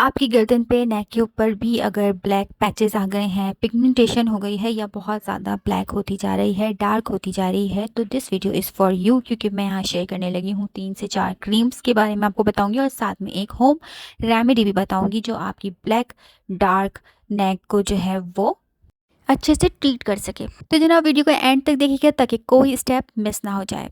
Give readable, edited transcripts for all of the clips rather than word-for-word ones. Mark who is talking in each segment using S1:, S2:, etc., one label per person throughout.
S1: आपकी गर्दन पे, नेक के ऊपर भी अगर ब्लैक पैचेस आ गए हैं, पिगमेंटेशन हो गई है या बहुत ज़्यादा ब्लैक होती जा रही है, डार्क होती जा रही है, तो this video is for you, क्योंकि मैं यहाँ शेयर करने लगी हूँ 3 से 4 क्रीम्स के बारे में आपको बताऊंगी और साथ में एक होम रेमेडी भी बताऊंगी जो आपकी ब्लैक डार्क नेक को जो है वो अच्छे से ट्रीट कर सके। तो जनाब वीडियो को एंड तक देखिएगा ताकि कोई स्टेप मिस ना हो जाए।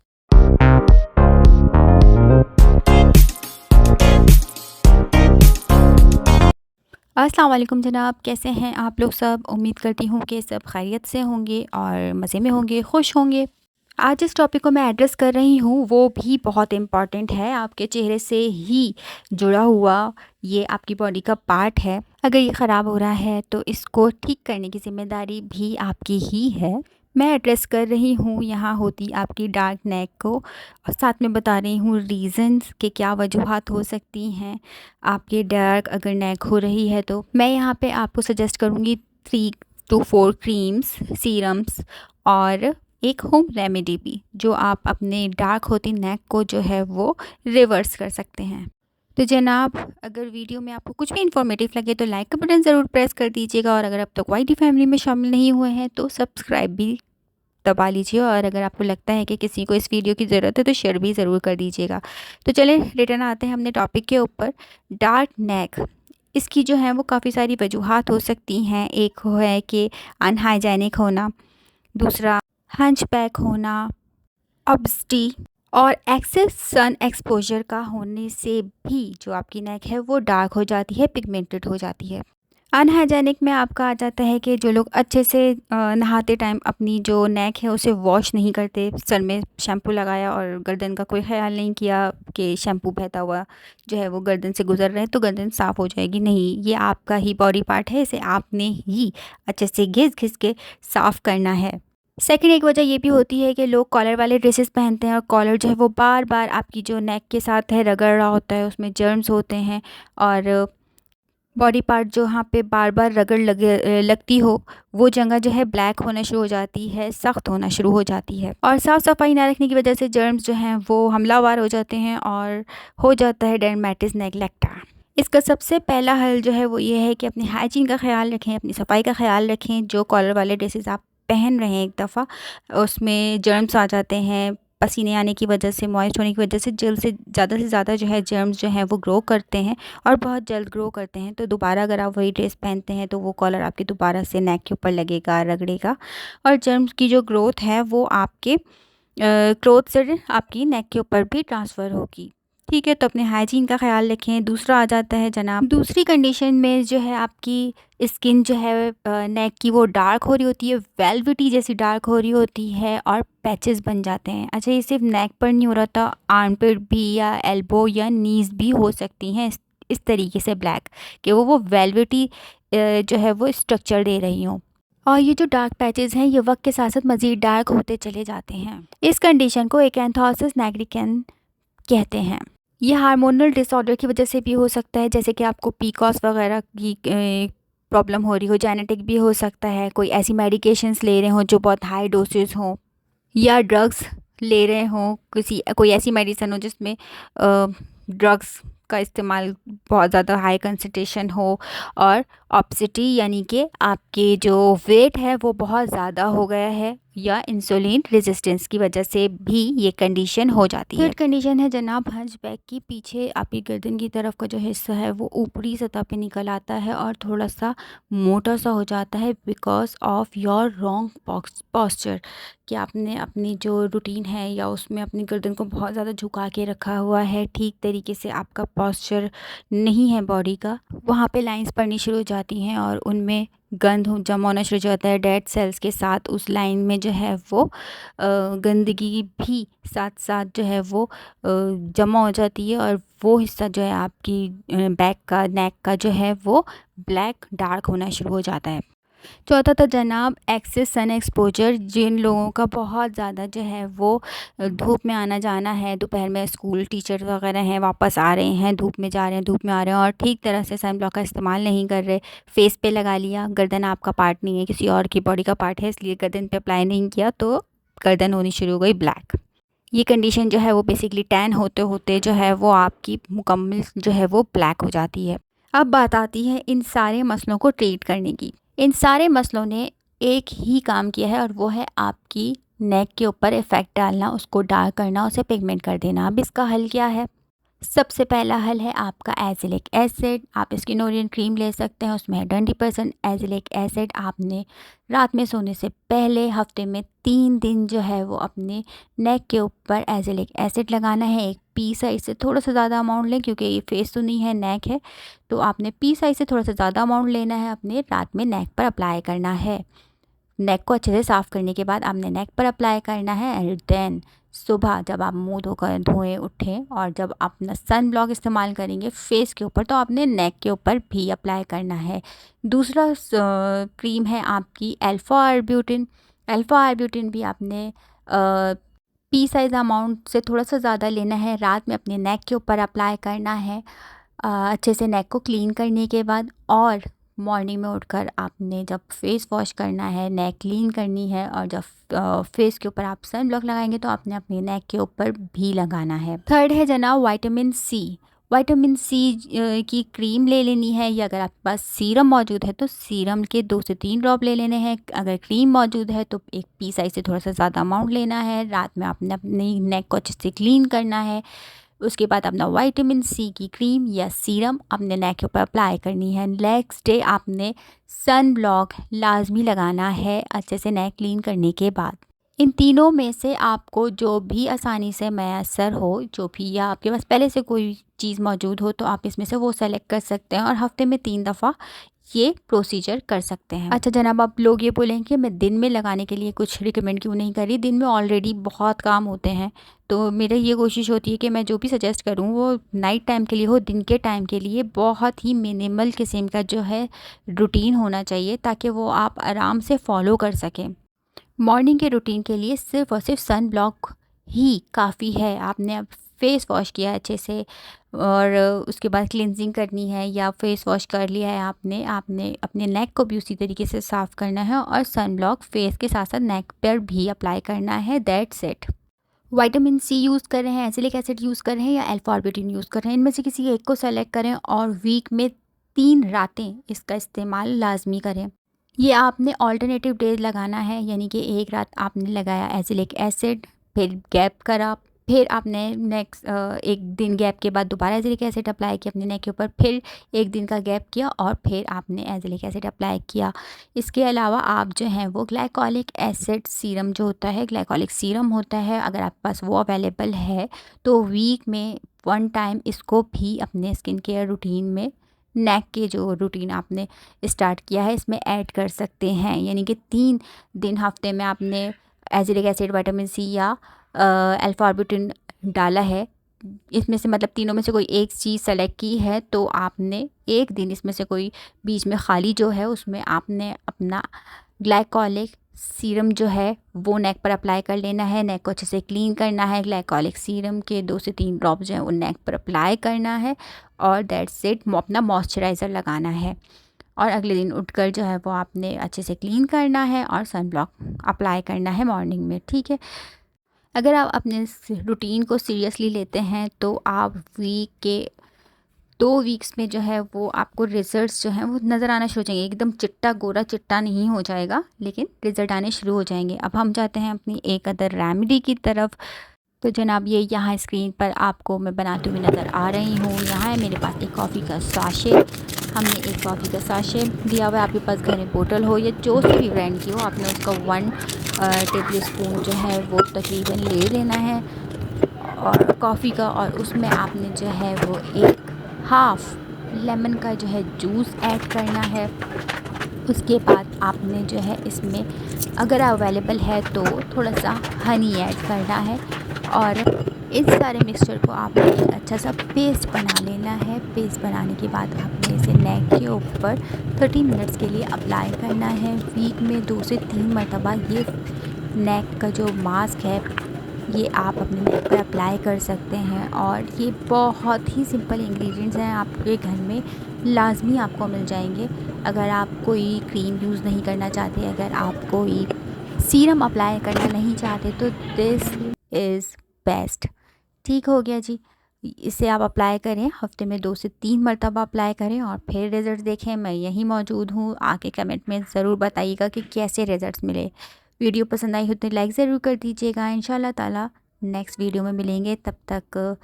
S1: अस्सलाम वालेकुम जनाब, कैसे हैं आप लोग सब। उम्मीद करती हूँ कि सब खैरियत से होंगे और मज़े में होंगे, खुश होंगे। आज जिस टॉपिक को मैं एड्रेस कर रही हूँ वो भी बहुत इम्पॉर्टेंट है, आपके चेहरे से ही जुड़ा हुआ ये आपकी बॉडी का पार्ट है। अगर ये ख़राब हो रहा है तो इसको ठीक करने की ज़िम्मेदारी भी आपकी ही है। मैं एड्रेस कर रही हूँ यहाँ होती आपकी डार्क नेक को और साथ में बता रही हूँ रीज़न्स के क्या वजूहात हो सकती हैं आपके डार्क अगर नेक हो रही है। तो मैं यहाँ पे आपको सजेस्ट करूँगी 3 to 4 क्रीम्स, सीरम्स और एक होम रेमेडी भी, जो आप अपने डार्क होती नेक को जो है वो रिवर्स कर सकते हैं। तो जनाब अगर वीडियो में आपको कुछ भी इन्फॉर्मेटिव लगे तो लाइक का बटन ज़रूर प्रेस कर दीजिएगा और अगर अब तक वाईटी फैमिली में शामिल नहीं हुए हैं तो सब्सक्राइब भी दबा लीजिए और अगर आपको लगता है कि किसी को इस वीडियो की ज़रूरत है तो शेयर भी ज़रूर कर दीजिएगा। तो चलें रिटर्न आते हैं अपने टॉपिक के ऊपर। डार्क नेक, इसकी जो है वो काफ़ी सारी वजूहात हो सकती हैं। एक है कि अनहाइजेनिक होना, दूसरा हंचबैक होना, ऑब्स्टी और एक्सेस सन एक्सपोजर का होने से भी जो आपकी नेक है वो डार्क हो जाती है, पिगमेंटेड हो जाती है। अनहाइजेनिक में आपका आ जाता है कि जो लोग अच्छे से नहाते टाइम अपनी जो नेक है उसे वॉश नहीं करते, सर में शैम्पू लगाया और गर्दन का कोई ख्याल नहीं किया कि शैम्पू बहता हुआ जो है वो गर्दन से गुजर रहे हैं तो गर्दन साफ़ हो जाएगी। नहीं, ये आपका ही बॉडी पार्ट है, इसे आपने ही अच्छे से घिस घिस के साफ़ करना है। सेकंड एक वजह ये भी होती है कि लोग कॉलर वाले ड्रेसेस पहनते हैं और कॉलर जो है वो बार बार आपकी जो नेक के साथ है रगड़ रहा होता है, उसमें जर्म्स होते हैं और बॉडी पार्ट जो यहाँ पे बार बार रगड़ लगती हो वो जगह जो है ब्लैक होना शुरू हो जाती है, सख्त होना शुरू हो जाती है और साफ़ सफाई ना रखने की वजह से जर्म्स जो हैं वो हमलावर हो जाते हैं और हो जाता है डर्मेटाइटिस नेग्लेक्टा। इसका सबसे पहला हल जो है वो ये है कि अपनी हाइजीन का ख्याल रखें, अपनी सफाई का ख्याल रखें। जो कॉलर वाले ड्रेसेस आप पहन रहे हैं एक दफ़ा उसमें जर्म्स आ जाते हैं, पसीने आने की वजह से, मॉइस्ट होने की वजह से जल्द से ज़्यादा जो है जर्म्स जो हैं वो ग्रो करते हैं और बहुत जल्द ग्रो करते हैं। तो दोबारा अगर आप वही ड्रेस पहनते हैं तो वो कॉलर आपके दोबारा से नेक के ऊपर लगेगा, रगड़ेगा और जर्म्स की जो ग्रोथ है वो आपके क्लोथ से आपकी नेक के ऊपर भी ट्रांसफ़र होगी। ठीक है, तो अपने हाइजीन का ख्याल रखें। दूसरा आ जाता है जनाब, दूसरी कंडीशन में जो है आपकी स्किन जो है नेक की वो डार्क हो रही होती है, वेलवेटी जैसी डार्क हो रही होती है और पैचेस बन जाते हैं। अच्छा, ये सिर्फ नेक पर नहीं हो रहा था, आर्मपिट भी या एल्बो या नीज भी हो सकती हैं इस तरीके से ब्लैक कि वो वेलवेटी जो है वो स्ट्रक्चर दे रही हों और ये जो डार्क पैचेस हैं ये वक्त के साथ साथ मज़ीद डार्क होते चले जाते हैं। इस कंडीशन को एकैंथोसिस निग्रिकेंस कहते हैं। ये हार्मोनल डिसऑर्डर की वजह से भी हो सकता है, जैसे कि आपको पीकॉस वगैरह की प्रॉब्लम हो रही हो, जेनेटिक भी हो सकता है, कोई ऐसी मेडिकेशंस ले रहे हों जो बहुत हाई डोसेज हों या ड्रग्स ले रहे हों, कोई ऐसी मेडिसिन हो जिसमें ड्रग्स का इस्तेमाल बहुत ज़्यादा हाई कंसंट्रेशन हो और ऑब्सिटी यानी कि आपके जो वेट है वो बहुत ज़्यादा हो गया है या इंसुलिन रेजिस्टेंस की वजह से भी ये कंडीशन हो जाती है। थर्ड कंडीशन है जनाब हंचबैक की। पीछे आपकी गर्दन की तरफ का जो हिस्सा है वो ऊपरी सतह पे निकल आता है और थोड़ा सा मोटा सा हो जाता है because of your wrong posture, कि आपने अपनी जो रूटीन है या उसमें अपनी गर्दन को बहुत ज़्यादा झुका के रखा हुआ है, ठीक तरीके से आपका पॉस्चर नहीं है बॉडी का। वहाँ पे लाइंस पड़नी शुरू हो जाती हैं और उनमें गंद जमा होना शुरू हो जाता है। डेड सेल्स के साथ उस लाइन में जो है वो गंदगी भी साथ साथ जो है वो जमा हो जाती है और वो हिस्सा जो है आपकी बैक का, नेक का जो है वो ब्लैक डार्क होना शुरू हो जाता है। चौथा था जनाब एक्सेस सन एक्सपोजर। जिन लोगों का बहुत ज़्यादा जो है वो धूप में आना जाना है, दोपहर में स्कूल टीचर वगैरह हैं, वापस आ रहे हैं, धूप में जा रहे हैं, धूप में आ रहे हैं और ठीक तरह से सन ब्लॉक का इस्तेमाल नहीं कर रहे, फेस पे लगा लिया, गर्दन आपका पार्ट नहीं है, किसी और की बॉडी का पार्ट है, इसलिए गर्दन पे अप्लाई नहीं किया तो गर्दन होनी शुरू हो गई ब्लैक। ये कंडीशन जो है वो बेसिकली टैन होते होते जो है वो आपकी मुकम्मल जो है वो ब्लैक हो जाती है। अब बात आती है इन सारे मसलों को ट्रीट करने की। इन सारे मसलों ने एक ही काम किया है और वो है आपकी नेक के ऊपर इफ़ेक्ट डालना, उसको डार्क करना, उसे पिगमेंट कर देना। अब इसका हल क्या है? सबसे पहला हल है आपका एज़िलिक एसिड। आप स्किन ओरिएंट क्रीम ले सकते हैं, उसमें है 20% एज़िलिक एसिड। आपने रात में सोने से पहले हफ्ते में 3 दिन जो है वो अपने नेक के ऊपर एज़िलिक एसिड लगाना है। एक पी साइज़ से थोड़ा सा ज़्यादा अमाउंट लें, क्योंकि ये फेस तो नहीं है, नेक है, तो आपने पी साइज़ से थोड़ा सा ज़्यादा अमाउंट लेना है, अपने रात में नेक पर अप्लाई करना है। नेक को अच्छे से साफ़ करने के बाद आपने नेक पर अप्लाई करना है। एंड देन सुबह जब आप मुंह धोकर धोएं उठें और जब आप अपना सन ब्लॉक इस्तेमाल करेंगे फेस के ऊपर, तो आपने नेक के ऊपर भी अप्लाई करना है। दूसरा क्रीम है आपकी अल्फ़ा आर्ब्यूटिन। अल्फ़ा आर्ब्यूटिन भी आपने पी साइज़ अमाउंट से थोड़ा सा ज़्यादा लेना है, रात में अपने नेक के ऊपर अप्लाई करना है अच्छे से नेक को क्लीन करने के बाद। और मॉर्निंग में उठकर आपने जब फेस वॉश करना है, नेक क्लीन करनी है, और जब फेस के ऊपर आप सन ब्लॉक लगाएंगे तो आपने अपने नेक के ऊपर भी लगाना है। थर्ड है जनाब विटामिन सी। विटामिन सी की क्रीम ले लेनी है, या अगर आपके पास सीरम मौजूद है तो सीरम के 2 से 3 ड्रॉप ले लेने हैं। अगर क्रीम मौजूद है तो एक पी साइज से थोड़ा सा ज़्यादा अमाउंट लेना है। रात में आपने अपनी नेक को अच्छे से क्लीन करना है। उसके बाद अपना विटामिन सी की क्रीम या सीरम अपने नेक के ऊपर अप्लाई करनी है। नेक्स्ट डे आपने सन ब्लॉक लाजमी लगाना है अच्छे से नेक क्लीन करने के बाद। इन तीनों में से आपको जो भी आसानी से मैसर हो, जो भी, या आपके पास पहले से कोई चीज़ मौजूद हो, तो आप इसमें से वो सेलेक्ट कर सकते हैं और हफ्ते में 3 दफ़ा ये प्रोसीजर कर सकते हैं। अच्छा जनाब, आप लोग ये बोलेंगे कि मैं दिन में लगाने के लिए कुछ रिकमेंड क्यों नहीं कर रही, दिन में ऑलरेडी बहुत काम होते हैं। तो मेरा ये कोशिश होती है कि मैं जो भी सजेस्ट करूँ वो नाइट टाइम के लिए हो, दिन के टाइम के लिए बहुत ही मिनिमल किस्म का जो है रूटीन होना चाहिए, ताकि वो आप आराम से फॉलो कर सकें। मॉर्निंग के रूटीन के लिए सिर्फ़ और सिर्फ सन ब्लॉक ही काफ़ी है। आपने अब फेस वॉश किया अच्छे से और उसके बाद क्लिनजिंग करनी है, या फेस वॉश कर लिया है आपने आपने अपने नेक को भी उसी तरीके से साफ़ करना है और सन ब्लॉक फेस के साथ साथ नेक पर भी अप्लाई करना है। That's it. Vitamin C use कर रहे हैं, एसिलिक एसिड यूज़ कर रहे हैं, या अल्फा आर्बिटिन यूज़ कर रहे हैं, इनमें से किसी एक को सेलेक्ट करें और वीक में 3 रातें इसका इस्तेमाल लाजमी करें। ये आपने ऑल्टरनेटिव डेज लगाना है, यानी कि एक रात आपने लगाया एसिलिक एसिड, फिर गैप करा, फिर आपने नेक्स्ट एक दिन गैप के बाद दोबारा एसिलिक एसिड अप्लाई किया अपने नेक के ऊपर, फिर एक दिन का गैप किया और फिर आपने एसिलिक एसिड अप्लाई किया। इसके अलावा आप जो हैं वो ग्लाइकोलिक एसिड सीरम जो होता है, ग्लाइकोलिक सीरम होता है, अगर आपके पास वो अवेलेबल है तो वीक में 1 टाइम इसको भी अपने स्किन केयर रूटीन में, नेक के जो रूटीन आपने स्टार्ट किया है इसमें ऐड कर सकते हैं। यानी कि 3 दिन हफ्ते में आपने एसिलिक एसिड, विटामिन सी या अल्फा आर्बिटिन डाला है, इसमें से मतलब तीनों में से कोई एक चीज़ सेलेक्ट की है, तो आपने एक दिन इसमें से कोई बीच में खाली जो है उसमें आपने अपना ग्लाइकोलिक सीरम जो है वो नेक पर अप्लाई कर लेना है। नेक को अच्छे से क्लीन करना है, ग्लाइकोलिक सीरम के 2 से 3 ड्रॉप जो है वो नेक पर अप्लाई करना है और दैट्स इट। अपना मॉइस्चराइज़र लगाना है और अगले दिन उठकर जो है वो आपने अच्छे से क्लीन करना है और सन ब्लॉक अप्लाई करना है मॉर्निंग में, ठीक है। अगर आप अपने रूटीन को सीरियसली लेते हैं तो आप वीक के 2 वीक्स में जो है वो आपको रिजल्ट्स जो हैं वो नज़र आना शुरू हो जाएंगे। एकदम चिट्टा गोरा चिट्टा नहीं हो जाएगा, लेकिन रिजल्ट आने शुरू हो जाएंगे। अब हम जाते हैं अपनी एक अदर रेमेडी की तरफ। तो जनाब ये यहाँ स्क्रीन पर आपको मैं बनाते हुए नज़र आ रही हूँ। यहाँ है मेरे पास एक कॉफ़ी का साशे। हमने एक कॉफ़ी का साशे दिया हुआ है, आपके पास घर में बोतल हो या जो सी भी ब्रांड की हो, आपने उसका 1 टेबल स्पून जो है वो तकरीबन ले लेना है और कॉफ़ी का, और उसमें आपने जो है वो एक हाफ़ लेमन का जो है जूस ऐड करना है। उसके बाद आपने जो है इसमें अगर अवेलेबल है तो थोड़ा सा हनी ऐड करना है और इस सारे मिक्सचर को आपने एक अच्छा सा पेस्ट बना लेना है। पेस्ट बनाने के बाद आपने इसे नेक के ऊपर 30 मिनट्स के लिए अप्लाई करना है। वीक में 2 से 3 मरतबा ये नेक का जो मास्क है ये आप अपने नेक पर अप्लाई कर सकते हैं और ये बहुत ही सिंपल इंग्रेडिएंट्स हैं, आपके घर में लाजमी आपको मिल जाएंगे। अगर आप कोई क्रीम यूज़ नहीं करना चाहते, अगर आप कोई सीरम अप्लाई करना नहीं चाहते, तो दिस इज़ बेस्ट। ठीक हो गया जी। इसे आप अप्लाई करें, हफ्ते में 2 से 3 मरतबा अप्लाई करें और फिर रिज़ल्ट देखें। मैं यहीं मौजूद हूँ, आके कमेंट में ज़रूर बताइएगा कि कैसे रिज़ल्ट्स मिले। वीडियो पसंद आई हो तो लाइक ज़रूर कर दीजिएगा। इंशाल्लाह ताला नेक्स्ट वीडियो में मिलेंगे, तब तक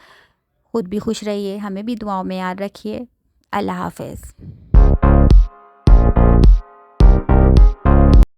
S1: खुद भी खुश रहिए, हमें भी दुआओं में याद रखिए। अल्लाह हाफ़िज़।